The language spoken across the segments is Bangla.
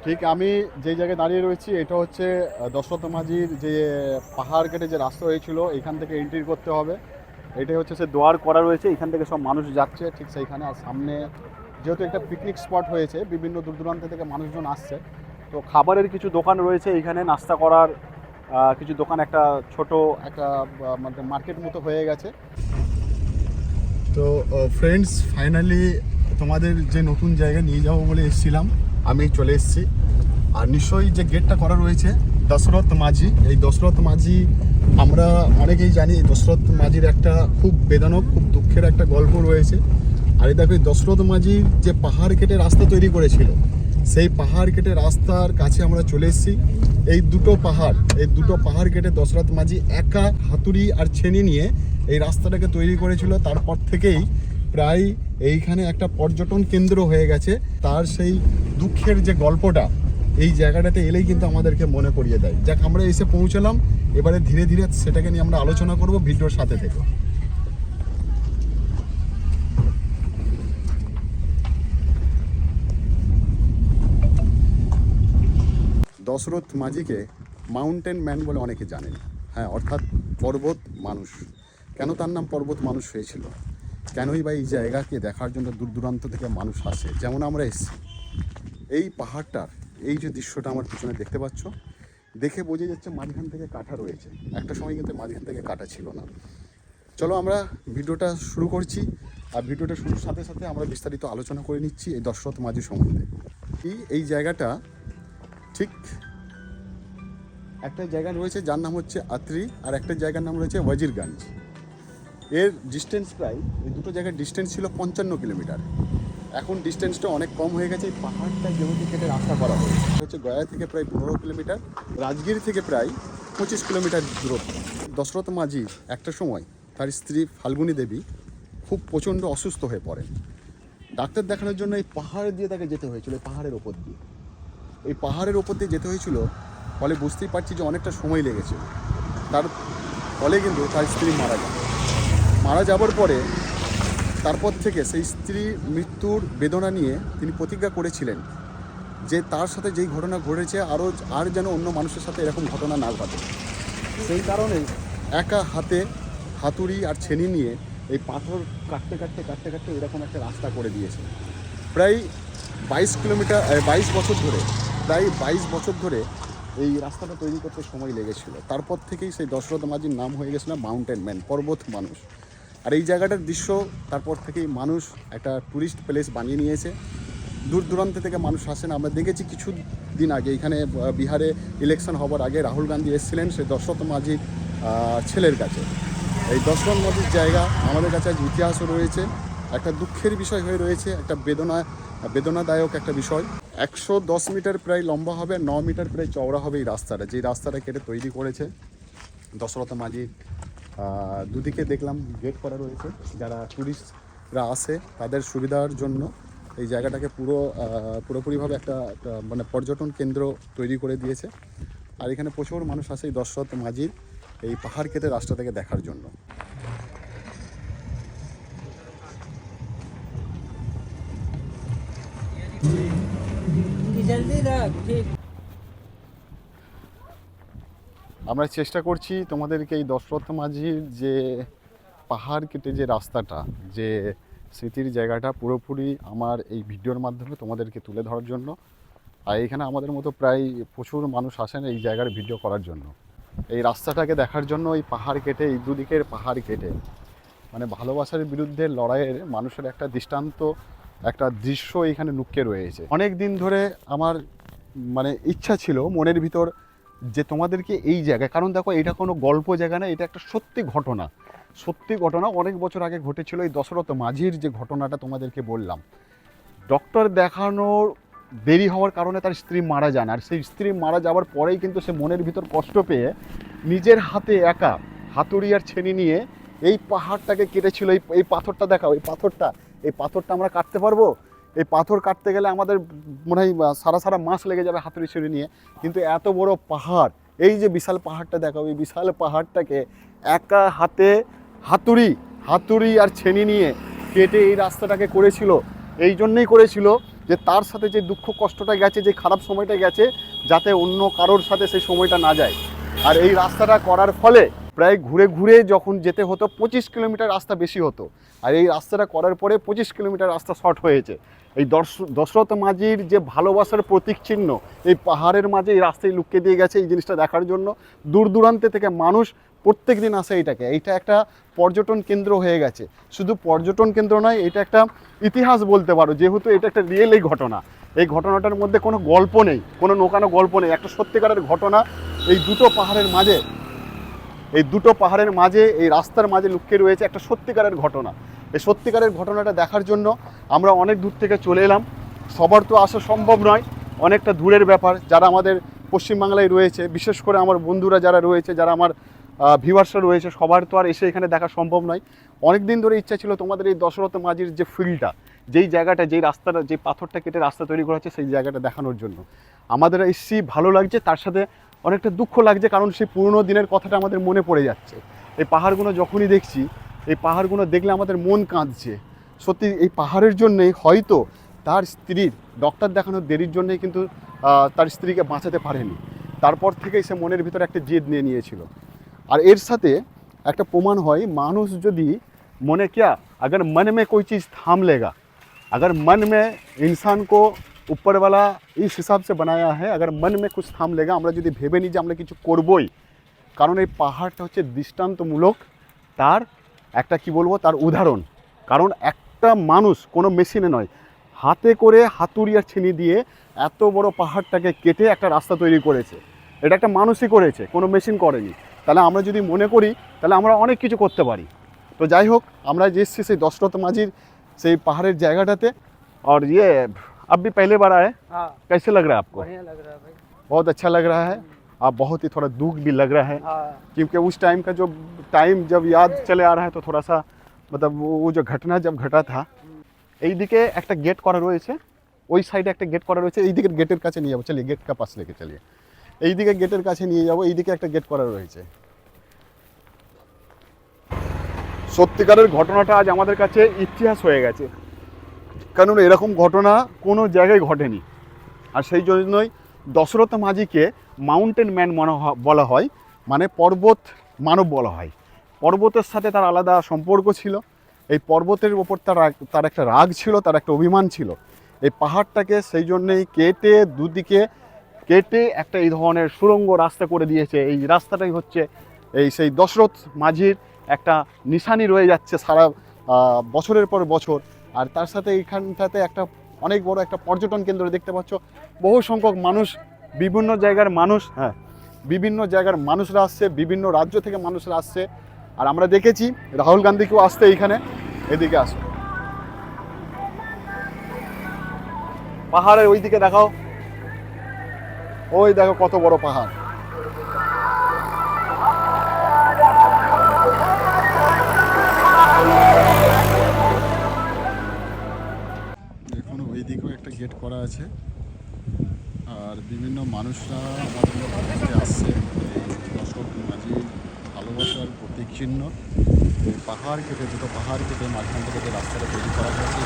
ঠিক আমি যেই জায়গায় দাঁড়িয়ে রয়েছি এটা হচ্ছে দশরথ মাঝির যে পাহাড় কেটে যে রাস্তা হয়েছিল এখান থেকে এন্ট্রি করতে হবে। এটাই হচ্ছে সে দোয়ার করা রয়েছে, এখান থেকে সব মানুষ যাচ্ছে ঠিক সেইখানে। আর সামনে যেহেতু একটা পিকনিক স্পট হয়েছে, বিভিন্ন দূর দূরান্ত থেকে মানুষজন আসছে, তো খাবারের কিছু দোকান রয়েছে এইখানে, নাস্তা করার কিছু দোকান, একটা ছোট একটা মানে মার্কেট মতো হয়ে গেছে। তো ফ্রেন্ডস, ফাইনালি তোমাদের যে নতুন জায়গায় নিয়ে যাবো বলে এসেছিলাম আমি চলে এসেছি। আর নিশ্চয়ই যে গেটটা করা রয়েছে দশরথ মাঝি, এই দশরথ মাঝি আমরা অনেকেই জানি। দশরথ মাঝির একটা খুব বেদনাক, খুব দুঃখের একটা গল্প রয়েছে। আর এই দেখো, দশরথ মাঝির যে পাহাড় কেটে রাস্তা তৈরি করেছিল, সেই পাহাড় কেটে রাস্তার কাছে আমরা চলে এসেছি। এই দুটো পাহাড় কেটে দশরথ মাঝি একা হাতুড়ি আর ছেনি নিয়ে এই রাস্তাটাকে তৈরি করেছিল। তারপর থেকেই প্রায় এইখানে একটা পর্যটন কেন্দ্র হয়ে গেছে। তার সেই দুঃখের যে গল্পটা এই জায়গাটাতে এলেই কিন্তু আমাদেরকে মনে করিয়ে দেয়। যাক, আমরা এসে পৌঁছলাম, এবারে ধীরে ধীরে সেটাকে নিয়ে আমরা আলোচনা করব। ভিডিওর সাথে থেকে দশরথ মাঝিকে মাউন্টেন ম্যান বলে অনেকে জানেন। হ্যাঁ, অর্থাৎ পর্বত মানুষ। কেন তার নাম পর্বত মানুষ হয়েছিল, কেনই বা এই জায়গাকে দেখার জন্য দূর দূরান্ত থেকে মানুষ আসে, যেমন আমরা এসেছি। এই পাহাড়টার এই যে দৃশ্যটা আমার পিছনে দেখতে পাচ্ছ, দেখে বোঝা যাচ্ছে মাঝখান থেকে কাটা রয়েছে। একটা সময় কিন্তু মাঝখান থেকে কাটা ছিল না। চলো আমরা ভিডিওটা শুরু করছি। আর ভিডিওটা শুরুর সাথে সাথে আমরা বিস্তারিত আলোচনা করে নিচ্ছি এই দশরথ মাঝি সম্বন্ধে। এই জায়গাটা ঠিক একটা জায়গা রয়েছে যার নাম হচ্ছে আত্রি, আর একটা জায়গার নাম রয়েছে ওয়াজিরগঞ্জ। এর ডিস্টেন্স প্রায়, এই দুটো জায়গার ডিস্টেন্স ছিল 55 কিলোমিটার। এখন ডিস্টেন্সটা অনেক কম হয়ে গেছে। এই পাহাড়টা যেহেতু কেটে রাস্তা করা হয়েছে, হচ্ছে গয়া থেকে প্রায় 15 কিলোমিটার, রাজগির থেকে প্রায় 25 কিলোমিটার দূরত্ব। দশরথ মাঝি একটা সময় তার স্ত্রী ফাল্গুনী দেবী খুব প্রচণ্ড অসুস্থ হয়ে পড়েন। ডাক্তার দেখানোর জন্য এই পাহাড় দিয়ে তাকে যেতে হয়েছিল। এই পাহাড়ের ওপর দিয়ে যেতে হয়েছিল, ফলে বুঝতেই পারছি যে অনেকটা সময় লেগেছিল। তার ফলে কিন্তু তার স্ত্রী মারা যাবার পরে তারপর থেকে সেই স্ত্রীর মৃত্যুর বেদনা নিয়ে তিনি প্রতিজ্ঞা করেছিলেন যে তার সাথে যেই ঘটনা ঘটেছে আর যেন অন্য মানুষের সাথে এরকম ঘটনা না ঘটে। সেই কারণেই একা হাতে হাতুড়ি আর ছেনি নিয়ে এই পাথর কাটতে কাটতে এরকম একটা রাস্তা করে দিয়েছে। প্রায় 22 বছর ধরে এই রাস্তাটা তৈরি করতে সময় লেগেছিল। তারপর থেকেই সেই দশরথ মাঝির নাম হয়ে গেছিল মাউন্টেন ম্যান, পর্বত মানুষ। আর এই জায়গাটার দৃশ্য তারপর থেকেই মানুষ একটা ট্যুরিস্ট প্লেস বানিয়ে নিয়েছে। দূর দূরান্ত থেকে মানুষ আসেন। আমরা দেখেছি কিছু দিন আগে এখানে বিহারে ইলেকশন হবার আগে রাহুল গান্ধী এসেছিলেন সেই দশরথ মাঝির ছেলের কাছে। এই দশরথ মাঝির জায়গা আমাদের কাছে আজ ইতিহাসও রয়েছে, একটা দুঃখের বিষয় হয়ে রয়েছে, একটা বেদনাদায়ক একটা বিষয়। 110 মিটার প্রায় লম্বা হবে, 9 মিটার প্রায় চওড়া হবে এই রাস্তাটা, যেই রাস্তাটা কেটে তৈরি করেছে দশরথ মাঝি। দুদিকে দেখলাম গেট করা রয়েছে, যারা ট্যুরিস্টরা আসে তাদের সুবিধার জন্য এই জায়গাটাকে পুরোপুরিভাবে একটা মানে পর্যটন কেন্দ্র তৈরি করে দিয়েছে। আর এখানে প্রচুর মানুষ আসে এই দশরথ মাঝির এই পাহাড় কেটে রাস্তাটাকে দেখার জন্য। আমরা চেষ্টা করছি তোমাদেরকে এই দশরথ মাঝির যে পাহাড় কেটে যে রাস্তাটা, যে স্মৃতির জায়গাটা পুরোপুরি আমার এই ভিডিওর মাধ্যমে তোমাদেরকে তুলে ধরার জন্য। আর এখানে আমাদের মতো প্রায় প্রচুর মানুষ আসেন এই জায়গার ভিডিও করার জন্য, এই রাস্তাটাকে দেখার জন্য। এই পাহাড় কেটে, এই দুদিকের পাহাড় কেটে মানে ভালোবাসার বিরুদ্ধে লড়াইয়ের মানুষের একটা দৃষ্টান্ত, একটা দৃশ্য এখানে লুকিয়ে রয়েছে। অনেক দিন ধরে আমার মানে ইচ্ছা ছিল মনের ভিতর যে তোমাদেরকে এই জায়গায়, কারণ দেখো এটা কোনো গল্প জায়গা না, এটা একটা সত্যি ঘটনা অনেক বছর আগে ঘটেছিল। এই দশরথ মাঝির যে ঘটনাটা তোমাদেরকে বললাম, ডক্টর দেখানোর দেরি হওয়ার কারণে তার স্ত্রী মারা যান। আর সেই স্ত্রী মারা যাওয়ার পরেই কিন্তু সে মনের ভিতর কষ্ট পেয়ে নিজের হাতে একা হাতুড়ি আর ছেনি নিয়ে এই পাহাড়টাকে কেটেছিল। এই পাথরটা দেখাও, এই পাথরটা আমরা কাটতে পারবো? এই পাথর কাটতে গেলে আমাদের মনে হয় সারা মাস লেগে যাবে হাতুড়ি ছেড়ে নিয়ে। কিন্তু এত বড় পাহাড়, এই যে বিশাল পাহাড়টা দেখাও, এই বিশাল পাহাড়টাকে একা হাতে হাতুড়ি আর ছেনি নিয়ে কেটে এই রাস্তাটাকে করেছিল। এই জন্যই করেছিল যে তার সাথে যে দুঃখ কষ্টটা গেছে, যে খারাপ সময়টা গেছে, যাতে অন্য কারোর সাথে সেই সময়টা না যায়। আর এই রাস্তাটা করার ফলে প্রায় ঘুরে ঘুরে যখন যেতে হতো 25 কিলোমিটার রাস্তা বেশি হতো, আর এই রাস্তাটা করার পরে 25 কিলোমিটার রাস্তা শর্ট হয়েছে। এই দশরথ মাঝির যে ভালোবাসার প্রতীক চিহ্ন এই পাহাড়ের মাঝে এই রাস্তায় লুকিয়ে দিয়ে গেছে, এই জিনিসটা দেখার জন্য দূর দূরান্তে থেকে মানুষ প্রত্যেক দিন আসে এইটা একটা পর্যটন কেন্দ্র হয়ে গেছে। শুধু পর্যটন কেন্দ্র নয়, এটা একটা ইতিহাস বলতে পারো, যেহেতু এটা একটা রিয়েল এই ঘটনা। এই ঘটনাটার মধ্যে কোনো গল্প নেই, কোনো নোকানো গল্প নেই, একটা সত্যিকারের ঘটনা। এই দুটো পাহাড়ের মাঝে এই রাস্তার মাঝে লুকিয়ে রয়েছে একটা সত্যিকারের ঘটনা। এই সত্যিকারের ঘটনাটা দেখার জন্য আমরা অনেক দূর থেকে চলে এলাম। সবার তো আসা সম্ভব নয়, অনেকটা দূরের ব্যাপার। যারা আমাদের পশ্চিমবাংলায় রয়েছে, বিশেষ করে আমার বন্ধুরা যারা রয়েছে, যারা আমার ভিউয়ার্সরা রয়েছে, সবার তো আর এসে এখানে দেখা সম্ভব নয়। অনেক দিন ধরে ইচ্ছা ছিল তোমাদের এই দশরথ মাঝির যে ফিল্ডটা, যেই জায়গাটা, যেই রাস্তাটা, যেই পাথরটা কেটে রাস্তা তৈরি করা হচ্ছে, সেই জায়গাটা দেখানোর জন্য আমাদের এসছি। ভালো লাগছে, তার সাথে অনেকটা দুঃখ লাগছে, কারণ সেই পুরনো দিনের কথাটা আমাদের মনে পড়ে যাচ্ছে। এই পাহাড়গুলো যখনই দেখছি, এই পাহাড়গুলো দেখলে আমাদের মন কাঁদছে। সত্যি এই পাহাড়ের জন্যেই হয়তো তার স্ত্রীর ডক্টর দেখানোর দেরির জন্যই কিন্তু তার স্ত্রীকে বাঁচাতে পারেনি। তারপর থেকেই সে মনের ভিতরে একটা জেদ নিয়ে নিয়েছিল। আর এর সাথে একটা প্রমাণ হয়, মানুষ যদি মনে क्या अगर मन में कोई चीज़ थाम लेगा, अगर मन में इंसान को ऊपर वाला इस हिसाब से बनाया है, अगर मन में कुछ थाम लेगा, আমরা যদি ভেবে নিই যে আমরা কিছু করবই, কারণ এই পাহাড়টা হচ্ছে দৃষ্টান্তমূলক, তার একটা কি বলবো, তার উদাহরণ। কারণ একটা মানুষ কোনো মেশিনে নয়, হাতে করে হাতুড়ি আর ছিনি দিয়ে এত বড় পাহাড়টাকে কেটে একটা রাস্তা তৈরি করেছে। এটা একটা মানুষই করেছে, কোনো মেশিন করেনি। তাহলে আমরা যদি মনে করি, তাহলে আমরা অনেক কিছু করতে পারি। তো যাই হোক, আমরা যে এসেছি সেই দশরথ মাঝির সেই পাহাড়ের জায়গাটাতে। और ये अब भी पहले बार आए, हाँ कैसे लग रहा है आपको? बढ़िया लग रहा है भाई। बहुत अच्छा लग रहा है। आप बहुत ही थोड़ा दुख भी लग रहा है, हाँ क्योंकि उस टाइम का जो टाइम जब याद चले आ रहा है, तो थोड़ा सा मतलब वो जो घटना जब घटा था। এইদিকে একটা গেট করা রয়েছে, ওই সাইডে একটা গেট করা রয়েছে, এইদিকে গেটের কাছে নিয়ে যাবো। চলিয়ে গেট কা পাশ লেকে চলিয়ে, এইদিকে গেটের কাছে নিয়ে যাবো। এইদিকে একটা গেট করা রয়েছে। সত্যিকারের ঘটনাটা আজ আমাদের কাছে ইতিহাস হয়ে গেছে, কারণ এরকম ঘটনা কোনো জায়গায় ঘটেনি। আর সেই জন্যই দশরথ মাঝিকে মাউন্টেন ম্যান বলা হয়, মানে পর্বত মানব বলা হয়। পর্বতের সাথে তার আলাদা সম্পর্ক ছিল। এই পর্বতের ওপর তার একটা রাগ ছিল, তার একটা অভিমান ছিল। এই পাহাড়টাকে সেই জন্যেই কেটে দুদিকে কেটে একটা এই ধরনের সুড়ঙ্গ রাস্তা করে দিয়েছে। এই রাস্তাটাই হচ্ছে সেই দশরথ মাঝির একটা নিশানি রয়ে যাচ্ছে সারা বছরের পর বছর। আর তার সাথে এইখানটাতে একটা অনেক বড় একটা পর্যটন কেন্দ্র দেখতে পাচ্ছ। বহু সংখ্যক মানুষ, বিভিন্ন জায়গার মানুষ, বিভিন্ন জায়গার মানুষরা আসছে, বিভিন্ন রাজ্য থেকে মানুষরা আসছে। আর আমরা দেখেছি রাহুল গান্ধীকেও আসতে এইখানে। এদিকে আসো, পাহাড়ের ওই দিকে দেখাও, ওই দেখো কত বড় পাহাড়। এখন ওই দিকেও একটা গেট করা আছে, আর বিভিন্ন মানুষরা আমাদের মধ্যে আসছে। এই দশরথ মাঝির ভালোবাসার প্রতীক চিহ্ন, এই পাহাড় কেটে, দুটো পাহাড় কেটে মাঝখান থেকে যে রাস্তাটা তৈরি করা হয়েছে,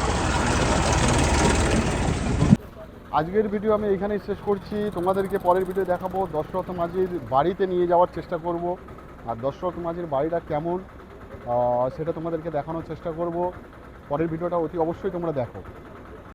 আজকের ভিডিও আমি এখানেই শেষ করছি। তোমাদেরকে পরের ভিডিও দেখাবো, দশরথ মাঝির বাড়িতে নিয়ে যাওয়ার চেষ্টা করব। আর দশরথ মাঝির বাড়িটা কেমন সেটা তোমাদেরকে দেখানোর চেষ্টা করব। পরের ভিডিওটা অতি অবশ্যই তোমরা দেখো।